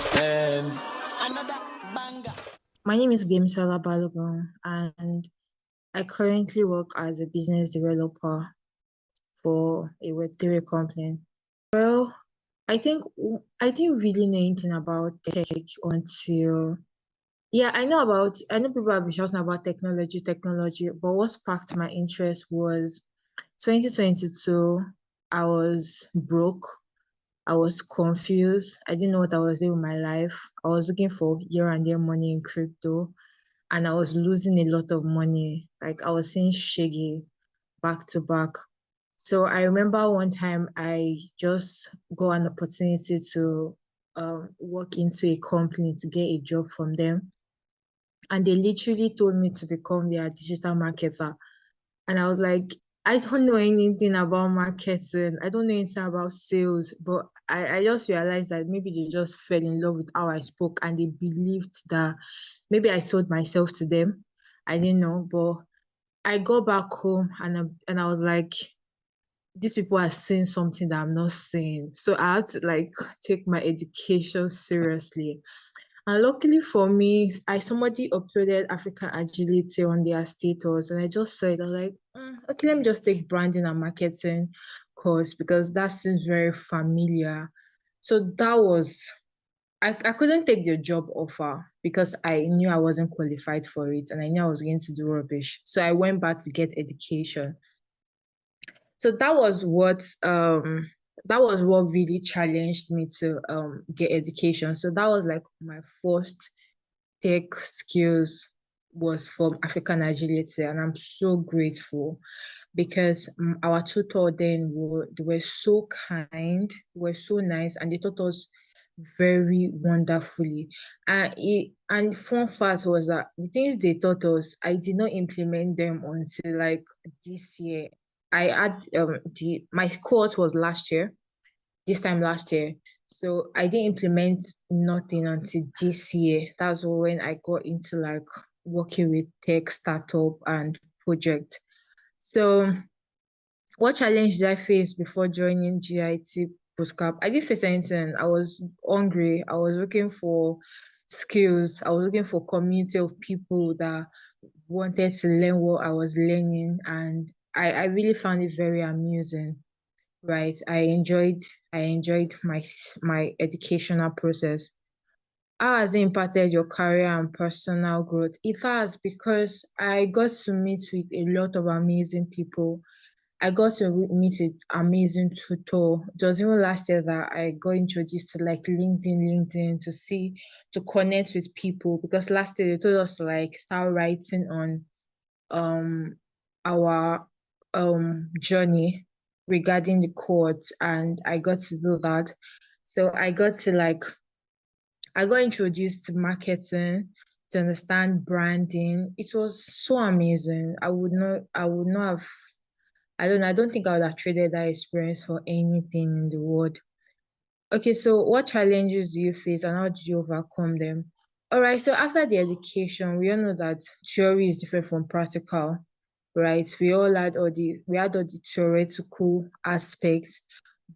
understand. Another banger. My name is Gbemisola Balogun, and I currently work as a business developer for a Web3 company. Well, I didn't really know anything about tech until I know people have been shouting about technology, but what sparked my interest was 2022. I was broke. I was confused. I didn't know what I was doing with my life. I was looking for year and year money in crypto, and I was losing a lot of money. Like I was seeing shaggy back to back. So I remember one time I just got an opportunity to work into a company to get a job from them. And they literally told me to become their digital marketer. And I was like, I don't know anything about marketing. I don't know anything about sales. But I just realized that maybe they just fell in love with how I spoke and they believed that maybe I sold myself to them. I didn't know. But I got back home and I was like, these people are saying something that I'm not saying. So I had to like take my education seriously. And luckily for me, somebody uploaded African Agility on their status, and I just saw it. I was like, okay, let me just take branding and marketing course because that seems very familiar. So I couldn't take the job offer because I knew I wasn't qualified for it and I knew I was going to do rubbish. So I went back to get education. So that was what really challenged me to get education. So that was like my first tech skills was from African Agility, and I'm so grateful because our tutor then they were so kind, were so nice, and they taught us very wonderfully. And fun fact was that the things they taught us, I did not implement them until like this year. I had the my course was last year, this time last year. So I didn't implement nothing until this year. That's when I got into like working with tech startup and project. So what challenge did I face before joining GIT Bootcamp? I didn't face anything. I was hungry. I was looking for skills. I was looking for community of people that wanted to learn what I was learning. And I really found it very amusing. Right. I enjoyed my educational process. How has it impacted your career and personal growth? It has because I got to meet with a lot of amazing people. I got to meet with amazing tutor. It was even last year that I got introduced to like LinkedIn to connect with people because last year they told us to like start writing on um our journey regarding the courts, and I got to do that. So I got introduced to marketing, to understand branding. It was so amazing. I would not have I don't think I would have traded that experience for anything in the world. Okay, so what challenges do you face and how did you overcome them? All right, so after the education, we all know that theory is different from practical, right? We had all the theoretical aspects,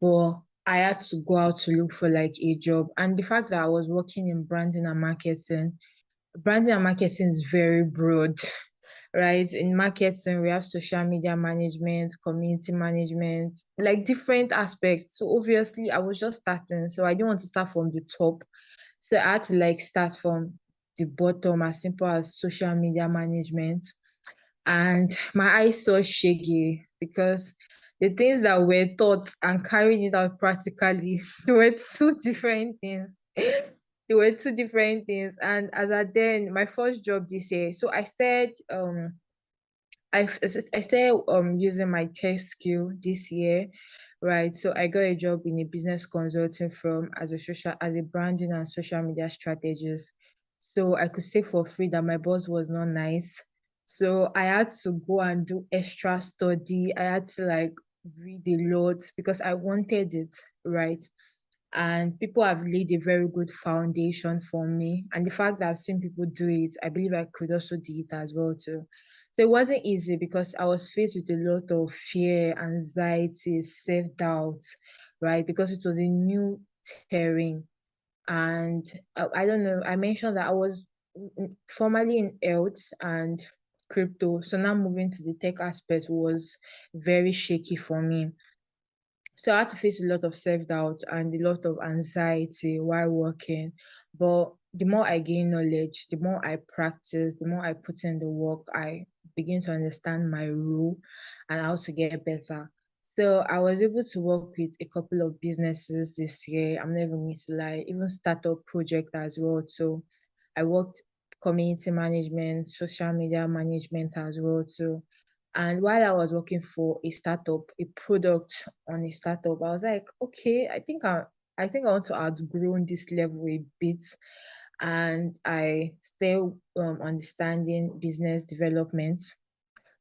but I had to go out to look for like a job. And the fact that I was working in branding and marketing is very broad, right? In marketing, we have social media management, community management, like different aspects. So obviously, I was just starting, so I didn't want to start from the top. So I had to like start from the bottom, as simple as social media management. And my eyes saw shaggy because the things that were taught and carrying it out practically, they were two different things. They were two different things. And as I then my first job this year, so I started using my tech skill this year, right? So I got a job in a business consulting firm as a branding and social media strategist. So I could say for free that my boss was not nice. So I had to go and do extra study. I had to like read a lot because I wanted it, right? And people have laid a very good foundation for me. And the fact that I've seen people do it, I believe I could also do it as well too. So it wasn't easy because I was faced with a lot of fear, anxiety, self-doubt, right? Because it was a new terrain. And I don't know, I mentioned that I was formerly in health and crypto. So now moving to the tech aspect was very shaky for me. So I had to face a lot of self-doubt and a lot of anxiety while working. But the more I gain knowledge, the more I practice, the more I put in the work, I begin to understand my role and how to get better. So I was able to work with a couple of businesses this year. I'm not even going to lie, even startup project as well. So I worked community management, social media management as well too. And while I was working for a startup, a product on a startup, I was like, okay, I think I want to outgrow this level a bit. And I still understanding business development,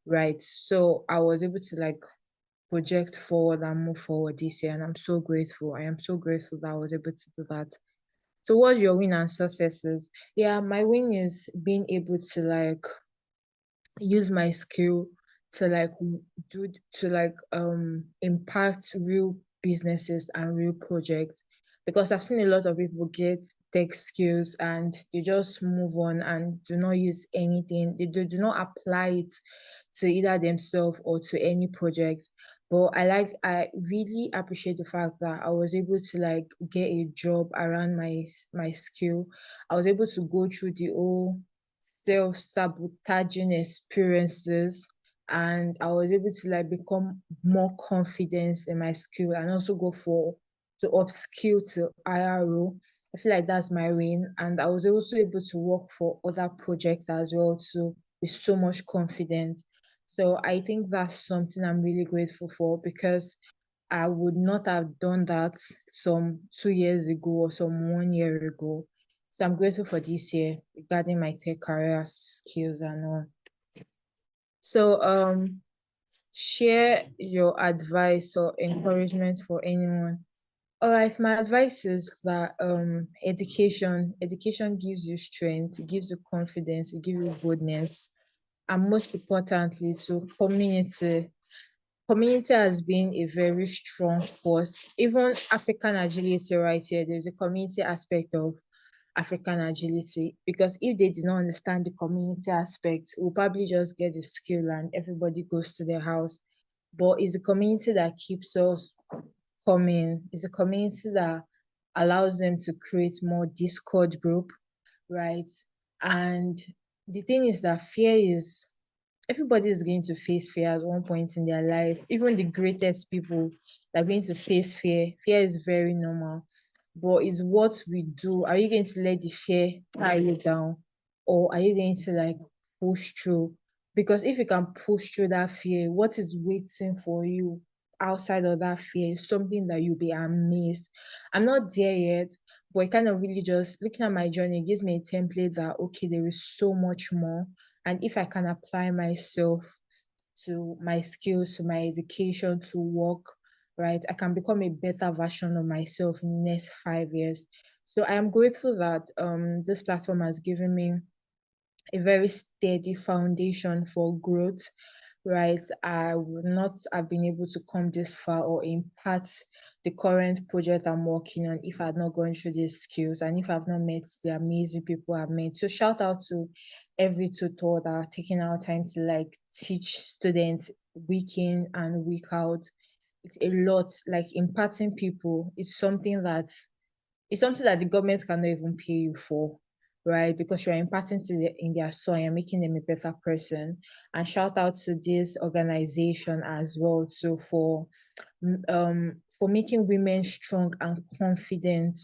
right? So I was able to like project forward and move forward this year. And I'm so grateful. I am so grateful that I was able to do that. So what's your win and successes? Yeah, my win is being able to like use my skill to like do to like impact real businesses and real projects, because I've seen a lot of people get tech skills and they just move on and do not use anything. They do not apply it to either themselves or to any project. But I really appreciate the fact that I was able to like get a job around my skill. I was able to go through the whole self-sabotaging experiences, and I was able to like become more confident in my skill and also go for to upskill to higher role. I feel like that's my win. And I was also able to work for other projects as well too with so much confidence. So I think that's something I'm really grateful for, because I would not have done that some 2 years ago or some 1 year ago. So I'm grateful for this year regarding my tech career skills and all. So share your advice or encouragement for anyone. All right, my advice is that education gives you strength, it gives you confidence, it gives you boldness, and most importantly to community. Community has been a very strong force. Even African agility right here, there's a community aspect of African agility, because if they do not understand the community aspect, we'll probably just get the skill and everybody goes to their house. But it's a community that keeps us coming. It's a community that allows them to create more Discord group, right? And the thing is that fear is everybody is going to face fear at one point in their life. Even the greatest people are going to face fear. Fear is very normal. But it's what we do. Are you going to let the fear tie you down? Or are you going to like push through? Because if you can push through that fear, what is waiting for you outside of that fear is something that you'll be amazed. I'm not there yet, but it kind of really just looking at my journey gives me a template that okay, there is so much more, and if I can apply myself to my skills, to my education, to work, right, I can become a better version of myself in the next 5 years. So I am grateful that this platform has given me a very steady foundation for growth, right? I would not have been able to come this far or impact the current project I'm working on if I had not gone through these skills and if I've not met the amazing people I've met. So shout out to every tutor that are taking our time to like teach students week in and week out. It's a lot. Like imparting people is something that it's something that the government cannot even pay you for, right? Because you're imparting in their soul, you're making them a better person. And shout out to this organization as well, so for making women strong and confident,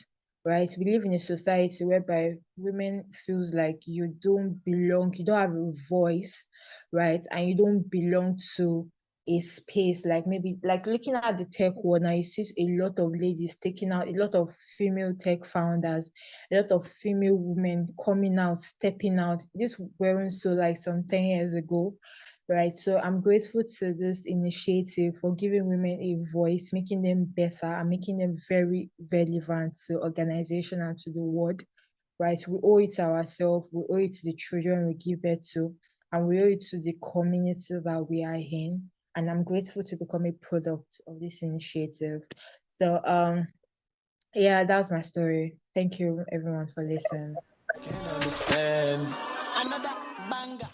right? We live in a society whereby women feels like you don't belong, you don't have a voice, right? And you don't belong to a space, like maybe like looking at the tech world now, you see a lot of ladies taking out, a lot of female tech founders, a lot of female women coming out, stepping out. This weren't so like some 10 years ago, right? So I'm grateful to this initiative for giving women a voice, making them better, and making them very relevant to organization and to the world, right? We owe it to ourselves, we owe it to the children we give birth to, and we owe it to the community that we are in. And I'm grateful to become a product of this initiative. So Yeah, that's my story. Thank you everyone for listening. Can't understand. Another banger.